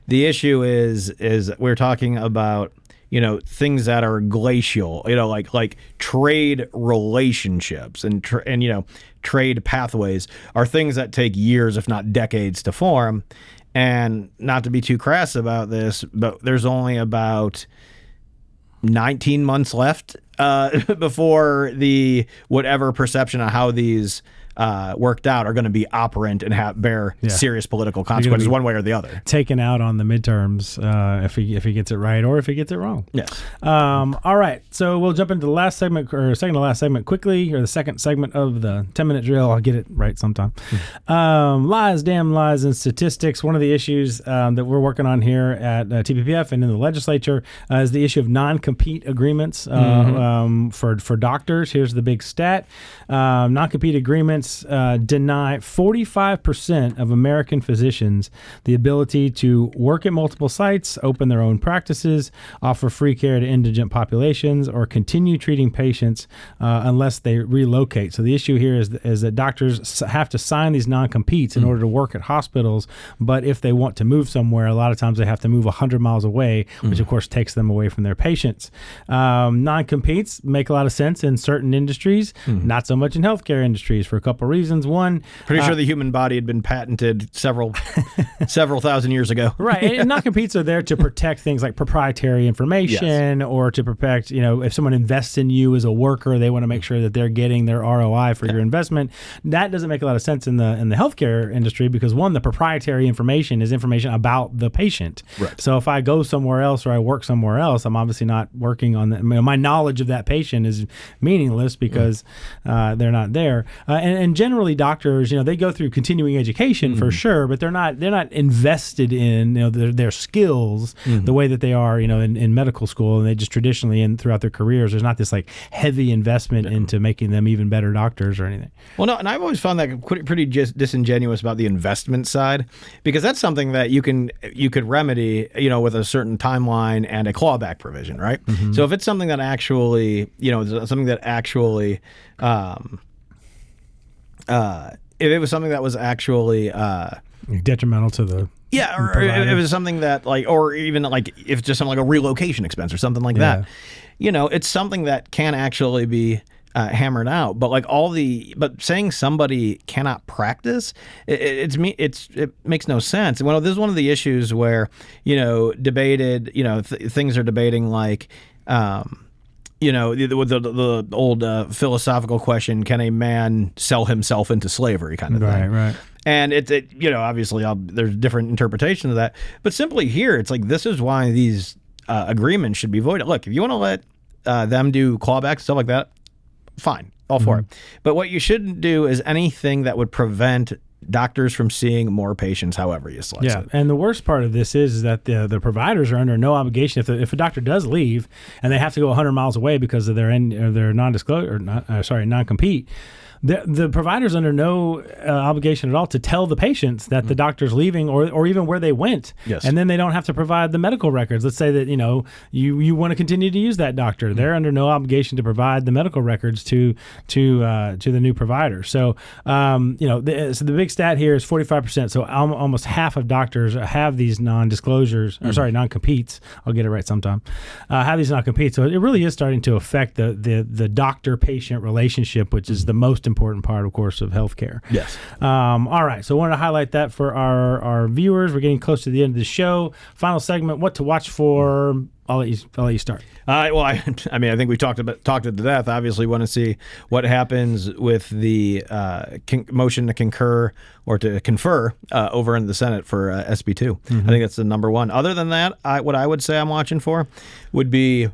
The issue is we're talking about things that are glacial, like trade relationships and trade pathways are things that take years, if not decades, to form. And not to be too crass about this, but there's only about 19 months left before the whatever perception of how these worked out are going to be operant and bear serious political consequences one way or the other. Taken out on the midterms if he gets it right or if he gets it wrong. Yes. All right. So we'll jump into the last segment, or second to last segment quickly, or the second segment of the 10-minute drill. I'll get it right sometime. Lies, damn lies, and statistics. One of the issues that we're working on here at TPPF and in the legislature is the issue of non-compete agreements for doctors. Here's the big stat. Non-compete agreements deny 45% of American physicians the ability to work at multiple sites, open their own practices, offer free care to indigent populations, or continue treating patients unless they relocate. So the issue here is that doctors have to sign these non-competes in order to work at hospitals, but if they want to move somewhere, a lot of times they have to move 100 miles away, which of course takes them away from their patients. Non-competes make a lot of sense in certain industries, not so much in healthcare industries for a couple reasons. One, pretty sure the human body had been patented several thousand years ago. Right. And non-competes are there to protect things like proprietary information, or to protect, if someone invests in you as a worker, they want to make sure that they're getting their ROI for your investment. That doesn't make a lot of sense in the healthcare industry because, one, the proprietary information is information about the patient. Right. So if I go somewhere else or I work somewhere else, I'm obviously not working on that. My knowledge of that patient is meaningless because they're not there. And generally, doctors, they go through continuing education for sure, but they're not invested in their skills the way that they are in medical school, and they just traditionally and throughout their careers, there's not this like heavy investment into making them even better doctors or anything. Well, no, and I've always found that pretty just disingenuous about the investment side, because that's something that you could remedy with a certain timeline and a clawback provision, right? So if it's something that actually if it was something that was actually detrimental to the or if it was something that or even if it's just something like a relocation expense or something like that, it's something that can actually be hammered out. But but saying somebody cannot practice, it makes no sense. Well, this is one of the issues where debated things are debating the old philosophical question: can a man sell himself into slavery, kind of thing? Right. And it obviously there's different interpretations of that, but simply here it's like, this is why these agreements should be voided. Look, if you want to let them do clawbacks, stuff like that, fine, all for it. But what you shouldn't do is anything that would prevent doctors from seeing more patients, however you slice it. And the worst part of this is that the providers are under no obligation. If a doctor does leave and they have to go 100 miles away because of their non-disclosure, non-compete, the provider's under no obligation at all to tell the patients that the doctor's leaving or even where they went. Yes. And then they don't have to provide the medical records. Let's say that, you want to continue to use that doctor. They're under no obligation to provide the medical records to the new provider. So, so the big stat here is 45%. So almost half of doctors have these non-disclosures, non-competes. I'll get it right sometime. Have these non-competes. So it really is starting to affect the doctor-patient relationship, which is the most important part, of course, of healthcare. Yes. All right. So I wanted to highlight that for our viewers. We're getting close to the end of the show. Final segment, what to watch for. I'll let you start. Well, I think we talked it to death. Obviously, want to see what happens with the motion to concur or to confer over in the Senate for SB2. I think that's the number one. Other than that, what I would say I'm watching for would be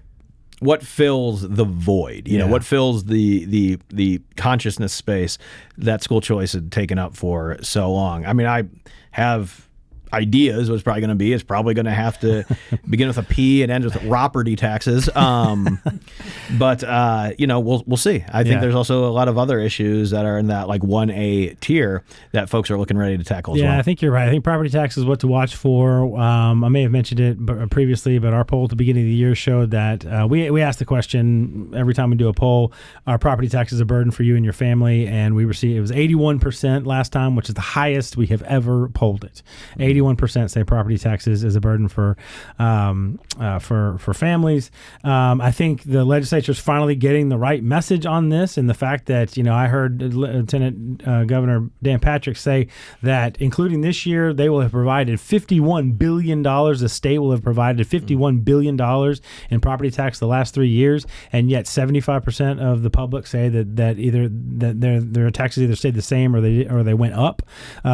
what fills the void, what fills the consciousness space that school choice had taken up for so long. I mean, I have ideas was probably going to be. It's probably going to have to begin with a P and end with property taxes. But we'll see. I think there's also a lot of other issues that are in that like 1A tier that folks are looking ready to tackle as well. Yeah, I think you're right. I think property tax is what to watch for. I may have mentioned it previously, but our poll at the beginning of the year showed that we asked the question every time we do a poll, are property taxes a burden for you and your family? And we received, it was 81% last time, which is the highest we have ever polled it. 81% say property taxes is a burden for families. I think the legislature is finally getting the right message on this, and the fact that I heard Lieutenant Governor Dan Patrick say that including this year they will have provided $51 billion. The state will have provided $51 billion in property tax the last 3 years, and yet 75% of the public say that their taxes either stayed the same or they went up.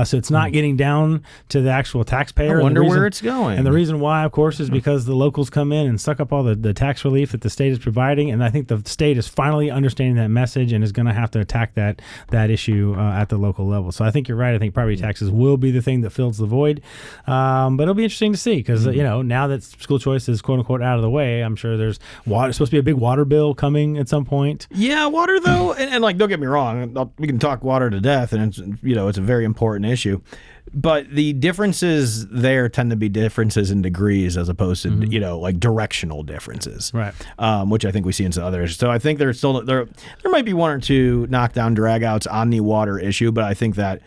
So it's not getting down to the actual taxpayer. I wonder where it's going. And the reason why, of course, is because the locals come in and suck up all the tax relief that the state is providing. And I think the state is finally understanding that message and is going to have to attack that issue at the local level. So I think you're right. I think property taxes will be the thing that fills the void. But it'll be interesting to see because, now that school choice is quote unquote out of the way, I'm sure there's supposed to be a big water bill coming at some point. Yeah, water though. And like, don't get me wrong. We can talk water to death and it's a very important issue. But the differences there tend to be differences in degrees as opposed to, like directional differences. Right. Which I think we see in some others. So I think there might be one or two knockdown dragouts on the water issue, but I think that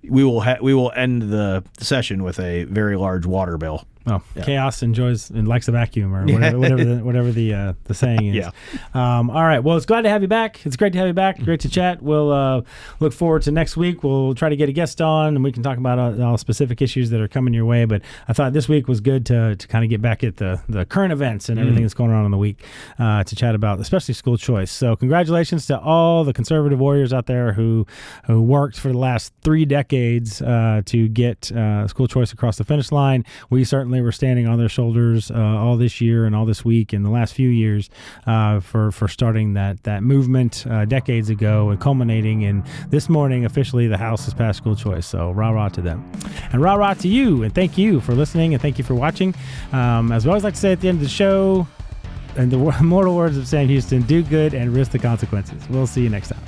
we will end the session with a very large water bill. Oh, yeah. Chaos enjoys and likes a vacuum, or whatever the saying is. Yeah. All right. Well, it's glad to have you back. It's great to have you back. Great to chat. We'll look forward to next week. We'll try to get a guest on, and we can talk about all specific issues that are coming your way. But I thought this week was good to kind of get back at the current events and everything that's going on in the week to chat about, especially school choice. So congratulations to all the conservative warriors out there who worked for the last 3 decades to get school choice across the finish line. We certainly were standing on their shoulders all this year and all this week and the last few years for starting that movement decades ago and culminating in this morning. Officially, the House has passed school choice. So rah-rah to them. And rah-rah to you. And thank you for listening and thank you for watching. As we always like to say at the end of the show, in the immortal words of Sam Houston, do good and risk the consequences. We'll see you next time.